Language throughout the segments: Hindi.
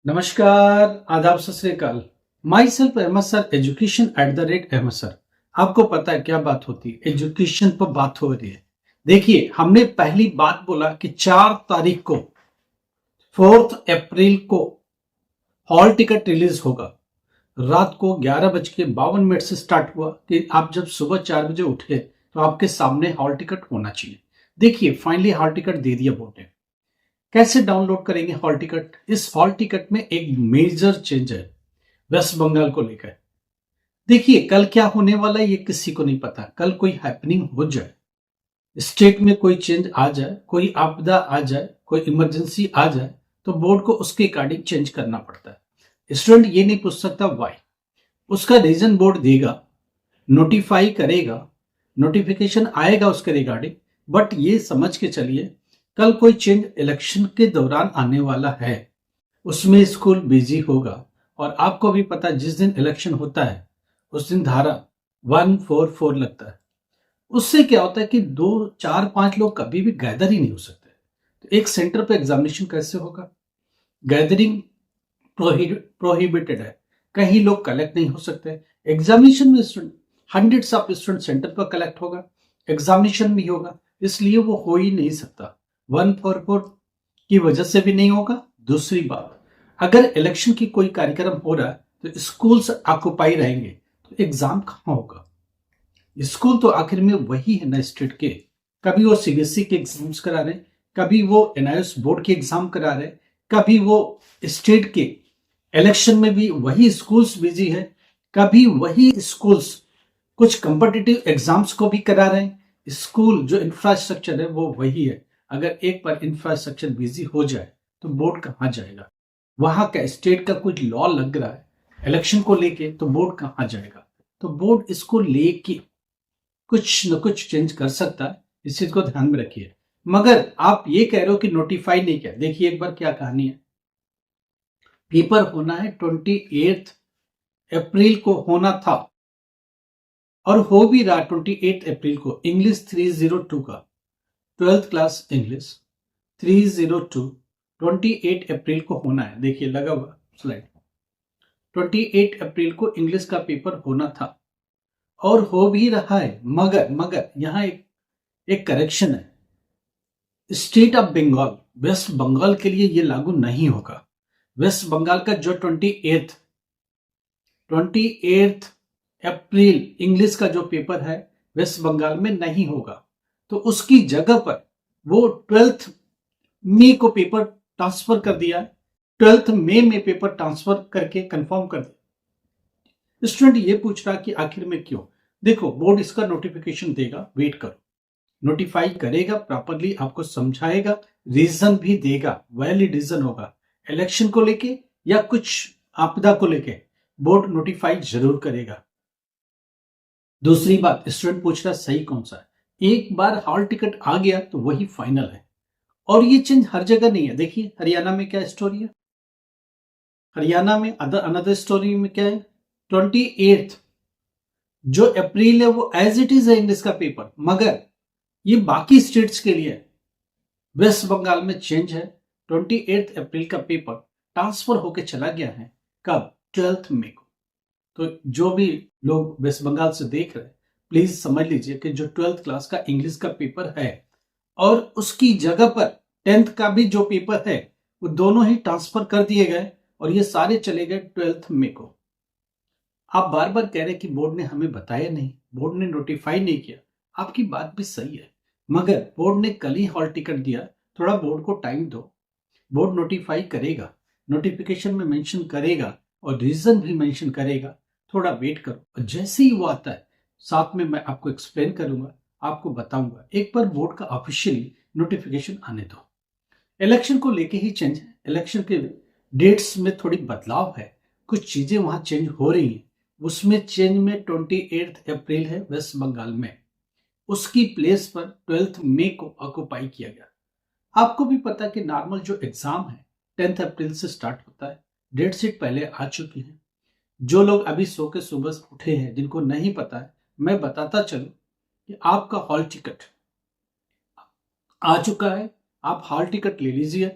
नमस्कार, आदाब, सत श्री अकाल। Myself Ahmad sir, education @Ahmad sir. आपको पता है क्या बात होती है? एजुकेशन पर बात हो रही है। देखिए, हमने पहली बात बोला कि 4 तारीख को 4 अप्रैल को हॉल टिकट रिलीज होगा। रात को 11:52 से स्टार्ट हुआ कि आप जब सुबह 4 बजे उठे तो आपके सामने हॉल टिकट होना चाहिए। देखिए, फाइनली हॉल टिकट दे दिया बोर्ड ने। कैसे डाउनलोड करेंगे हॉल टिकट? इस हॉल टिकट में एक मेजर चेंज है वेस्ट बंगाल को लेकर। देखिए, कल क्या होने वाला है ये किसी को नहीं पता। कल कोई हैपनिंग हो जाए, स्टेट में कोई चेंज आ जाए, कोई आपदा आ जाए, कोई इमरजेंसी आ जाए, तो बोर्ड को उसके अकॉर्डिंग चेंज करना पड़ता है। स्टूडेंट ये नहीं पूछ सकता वाई। उसका रीजन बोर्ड देगा, नोटिफाई करेगा, नोटिफिकेशन आएगा उसके रिगार्डिंग। बट ये समझ के चलिए, कल कोई चेंज इलेक्शन के दौरान आने वाला है, उसमें स्कूल बिजी होगा। और आपको भी पता है, जिस दिन इलेक्शन होता है उस दिन धारा 144 लगता है। उससे क्या होता है कि 2 4 5 लोग कभी भी गैदर ही नहीं हो सकते। तो एक सेंटर पे एग्जामिनेशन कैसे होगा? गैदरिंग प्रोहिबिटेड है। कहीं लोग कलेक्ट नहीं हो सकते। एग्जामिनेशन में student, hundreds of student centre पर कलेक्ट होगा, एग्जामिनेशन भी होगा, इसलिए वो हो ही नहीं सकता। 144 की वजह से भी नहीं होगा। दूसरी बात, अगर इलेक्शन की कोई कार्यक्रम हो रहा है तो स्कूल्स ऑक्युपाई रहेंगे, तो एग्जाम कहां होगा? स्कूल तो आखिर में वही है ना स्टेट के। कभी वो सीबीएसई के एग्जाम्स करा रहे, कभी वो एनआईएस बोर्ड के एग्जाम करा रहे, कभी वो स्टेट के इलेक्शन में भी वही स्कूल्स बिजी है, कभी वही स्कूल्स कुछ कॉम्पिटिटिव एग्जाम्स को भी करा रहे हैं। स्कूल जो इंफ्रास्ट्रक्चर है वो वही है। अगर एक बार इंफ्रास्ट्रक्चर बिजी हो जाए तो बोर्ड कहाँ जाएगा? वहां का स्टेट का कुछ लॉ लग रहा है इलेक्शन को लेके, तो बोर्ड कहाँ जाएगा? तो बोर्ड इसको लेके कुछ न कुछ चेंज कर सकता है। इस चीज को ध्यान में रखिए। मगर आप ये कह रहे हो कि नोटिफाई नहीं किया। देखिए एक बार क्या कहानी है। पेपर होना है 28 अप्रैल को होना था, और हो भी रहा 28 अप्रैल को। इंग्लिश 302 का 12th क्लास इंग्लिश 302 28 अप्रैल को होना है। देखिए लगा हुआ स्लाइड। 28 अप्रैल को इंग्लिश का पेपर होना था और हो भी रहा है। मगर मगर यहाँ एक करेक्शन है। स्टेट ऑफ बंगाल, वेस्ट बंगाल के लिए ये लागू नहीं होगा। वेस्ट बंगाल का जो 28 अप्रैल इंग्लिश का जो पेपर है वेस्ट बंगाल में नहीं होगा। तो उसकी जगह पर वो 12 मई को पेपर ट्रांसफर कर दिया है। 12 मई में पेपर ट्रांसफर करके कंफर्म कर दिया। स्टूडेंट ये पूछ रहा कि आखिर में क्यों? देखो, बोर्ड इसका नोटिफिकेशन देगा, वेट करो। नोटिफाई करेगा, प्रॉपरली आपको समझाएगा, रीजन भी देगा, वैलिड रीजन होगा। इलेक्शन को लेके या कुछ आपदा को लेके बोर्ड नोटिफाई जरूर करेगा। दूसरी बात, स्टूडेंट पूछ रहा सही कौन सा है? एक बार हॉल टिकट आ गया तो वही फाइनल है, और ये चेंज हर जगह नहीं है। देखिए हरियाणा में क्या स्टोरी है। हरियाणा में अनदर स्टोरी में क्या है? 28 जो अप्रैल है वो एज इट इज है इंग्लिश का पेपर, मगर ये बाकी स्टेट्स के लिए। वेस्ट बंगाल में चेंज है। 28 अप्रैल का पेपर ट्रांसफर होके चला गया है। कब? 12 मई को। तो जो भी लोग वेस्ट बंगाल से देख रहे हैं, प्लीज समझ लीजिए कि जो 12th क्लास का इंग्लिश का पेपर है और उसकी जगह पर 10th का भी जो पेपर है, वो दोनों ही ट्रांसफर कर दिए गए और ये सारे चले गए 12 मई को। आप बार बार कह रहे हैं कि बोर्ड ने हमें बताया नहीं, बोर्ड ने नोटिफाई नहीं किया। आपकी बात भी सही है, मगर बोर्ड ने कल ही हॉल टिकट दिया। थोड़ा बोर्ड को टाइम दो। बोर्ड नोटिफाई करेगा, नोटिफिकेशन में मेंशन करेगा और रीजन भी मेंशन करेगा। थोड़ा वेट करो, और जैसे ही वो आता है साथ में मैं आपको एक्सप्लेन करूंगा, आपको बताऊंगा। एक बार बोर्ड का ऑफिशियली नोटिफिकेशन आने दो। इलेक्शन को लेके ही चेंज है। इलेक्शन के डेट्स में थोड़ी बदलाव है, कुछ चीजें वहां चेंज हो रही हैं। उसमें चेंज में 28 अप्रैल है वेस्ट बंगाल में, उसकी प्लेस पर 12 मई को ऑक्युपाई किया गया। आपको भी पता है कि नॉर्मल जो एग्जाम है 10 अप्रैल से स्टार्ट होता है। डेट शीट पहले आ चुकी है। जो लोग अभी सो के सुबह उठे हैं, जिनको नहीं पता है, मैं बताता चलूं कि आपका हॉल टिकट आ चुका है। आप हॉल टिकट ले लीजिए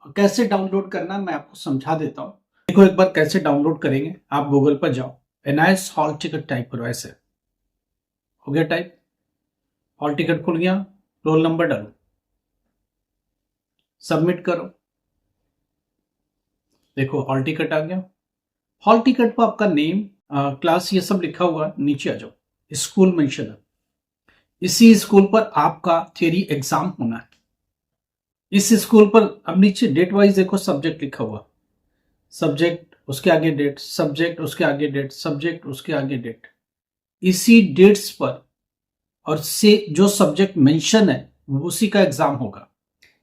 और कैसे डाउनलोड करना मैं आपको समझा देता हूँ। देखो एक बार कैसे डाउनलोड करेंगे, आप गूगल पर जाओ, एनआईएस हॉल टिकट टाइप करो, ऐसे हो गया टाइप, हॉल टिकट खुल गया, रोल नंबर डालो, सबमिट करो, देखो हॉल टिकट आ गया। हॉल टिकट पर आपका नेम, क्लास ये सब लिखा हुआ, नीचे आ जाओ, स्कूल मेंशन है, इसी स्कूल पर आपका थियरी एग्जाम होना है। इस स्कूल पर अब नीचे डेट वाइज देखो, सब्जेक्ट लिखा हुआ, सब्जेक्ट उसके आगे डेट, सब्जेक्ट उसके आगे डेट, सब्जेक्ट उसके आगे डेट, इसी डेट्स पर और से जो सब्जेक्ट मेंशन है उसी का एग्जाम होगा।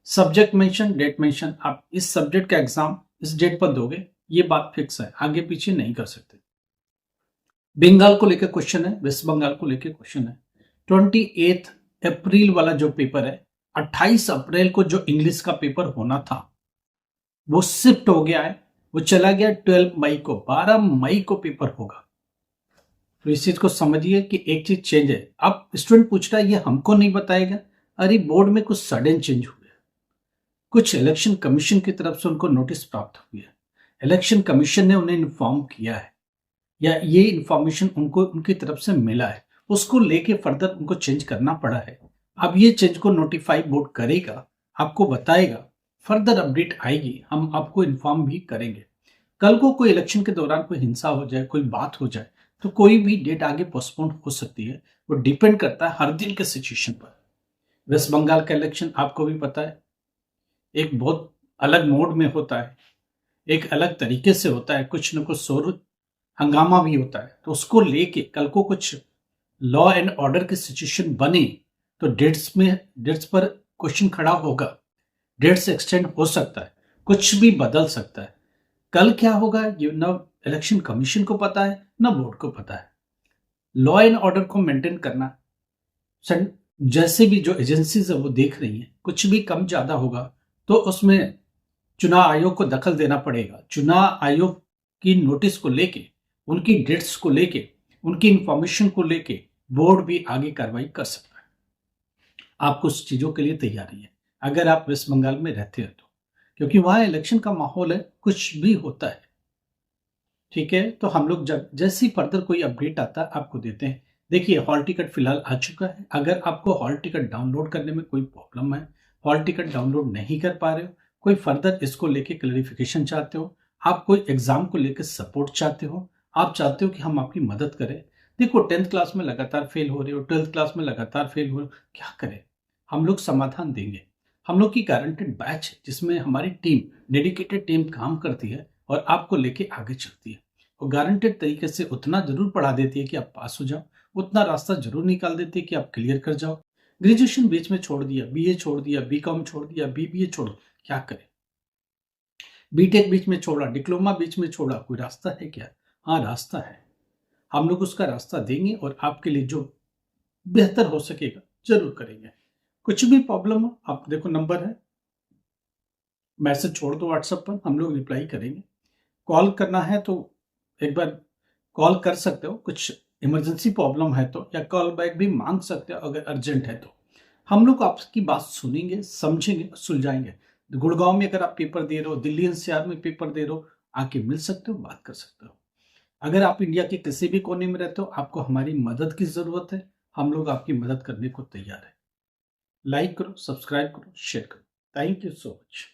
सब्जेक्ट मेंशन, डेट मेंशन, आप इस सब्जेक्ट का एग्जाम इस डेट पर दोगे, ये बात फिक्स है, आगे पीछे नहीं कर सकते। बंगाल को लेकर क्वेश्चन है, वेस्ट बंगाल को लेकर क्वेश्चन है। 28 अप्रैल वाला जो पेपर है, 28 अप्रैल को जो इंग्लिश का पेपर होना था वो शिफ्ट हो गया है, वो चला गया 12 मई को, 12 मई को पेपर होगा। तो इस चीज को समझिए कि एक चीज चेंज है। अब स्टूडेंट पूछ रहा है ये हमको नहीं बताएगा, अरे बोर्ड में कुछ सडन चेंज हुआ है, कुछ इलेक्शन कमीशन की तरफ से उनको नोटिस प्राप्त हुई है, इलेक्शन कमीशन ने उन्हें इन्फॉर्म किया है या ये इंफॉर्मेशन उनको उनकी तरफ से मिला है, उसको लेके फर्दर उनको चेंज करना पड़ा है। अब ये चेंज को नोटिफाई बोर्ड करेगा, आपको बताएगा, फर्दर अपडेट आएगी, हम आपको इन्फॉर्म भी करेंगे। कल को कोई इलेक्शन के दौरान कोई हिंसा हो जाए, कोई बात हो जाए, तो कोई भी डेट आगे पोस्टपोन हो सकती है, वो डिपेंड करता है हर दिन के सिचुएशन पर। वेस्ट बंगाल का इलेक्शन आपको भी पता है, एक बहुत अलग मोड में होता है, एक अलग तरीके से होता है, कुछ न कुछ शोर हंगामा भी होता है, तो उसको लेके कल को कुछ लॉ एंड ऑर्डर की सिचुएशन बने तो डेट्स पर क्वेश्चन खड़ा होगा, डेट्स एक्सटेंड हो सकता है, कुछ भी बदल सकता है। कल क्या होगा ये न इलेक्शन कमीशन को पता है न बोर्ड को पता है। लॉ एंड ऑर्डर को मेंटेन करना जैसे भी जो एजेंसीज है वो देख रही हैं, कुछ भी कम ज्यादा होगा तो उसमें चुनाव आयोग को दखल देना पड़ेगा। चुनाव आयोग की नोटिस को लेके, उनकी डेट्स को लेके, उनकी इंफॉर्मेशन को लेके बोर्ड भी आगे कार्रवाई कर सकता है। आपको उस चीजों के लिए तैयारी है अगर आप वेस्ट बंगाल में रहते हैं तो, क्योंकि वहां इलेक्शन का माहौल है, कुछ भी होता है। ठीक है, तो हम लोग जब जैसी फर्दर कोई अपडेट आता है आपको देते हैं। देखिए हॉल टिकट फिलहाल आ चुका है, अगर आपको हॉल टिकट डाउनलोड करने में कोई प्रॉब्लम है, हॉल टिकट डाउनलोड नहीं कर पा रहे हो, कोई फर्दर इसको लेके क्लैरिफिकेशन चाहते हो, आप कोई एग्जाम को लेकर सपोर्ट चाहते हो, आप चाहते हो कि हम आपकी मदद करें, देखो 10th क्लास में लगातार फेल हो रहे हो, 12th क्लास में लगातार फेल हो रहे हो, क्या करें, हम लोग समाधान देंगे। हम लोग की गारंटेड बैच है जिसमें हमारी टीम, डेडिकेटेड टीम काम करती है और आपको लेके आगे चलती है, और गारंटेड तरीके से उतना जरूर पढ़ा देती है कि आप पास हो जाओ, उतना रास्ता जरूर निकाल देती है कि आप क्लियर कर जाओ। ग्रेजुएशन बीच में छोड़ दिया, बीए छोड़ दिया, बीकॉम छोड़ दिया, बीबीए छोड़, क्या करें, बीटेक बीच में छोड़ा, डिप्लोमा बीच में छोड़ा, कोई रास्ता है क्या? हाँ रास्ता है, हम लोग उसका रास्ता देंगे और आपके लिए जो बेहतर हो सकेगा जरूर करेंगे। कुछ भी प्रॉब्लम हो आप देखो नंबर है, मैसेज छोड़ दो व्हाट्सएप पर, हम लोग रिप्लाई करेंगे। कॉल करना है तो एक बार कॉल कर सकते हो, कुछ इमरजेंसी प्रॉब्लम है तो, या कॉल बैक भी मांग सकते हो अगर अर्जेंट है तो। हम लोग आपकी बात सुनेंगे, समझेंगे, सुलझाएंगे। गुड़गांव में अगर आप पेपर दे रहे हो, दिल्ली एनसीआर में पेपर दे रहे हो, आके मिल सकते हो, बात कर सकते हो। अगर आप इंडिया के किसी भी कोने में रहते हो, आपको हमारी मदद की जरूरत है, हम लोग आपकी मदद करने को तैयार है। लाइक करो, सब्सक्राइब करो, शेयर करो। Thank you so much.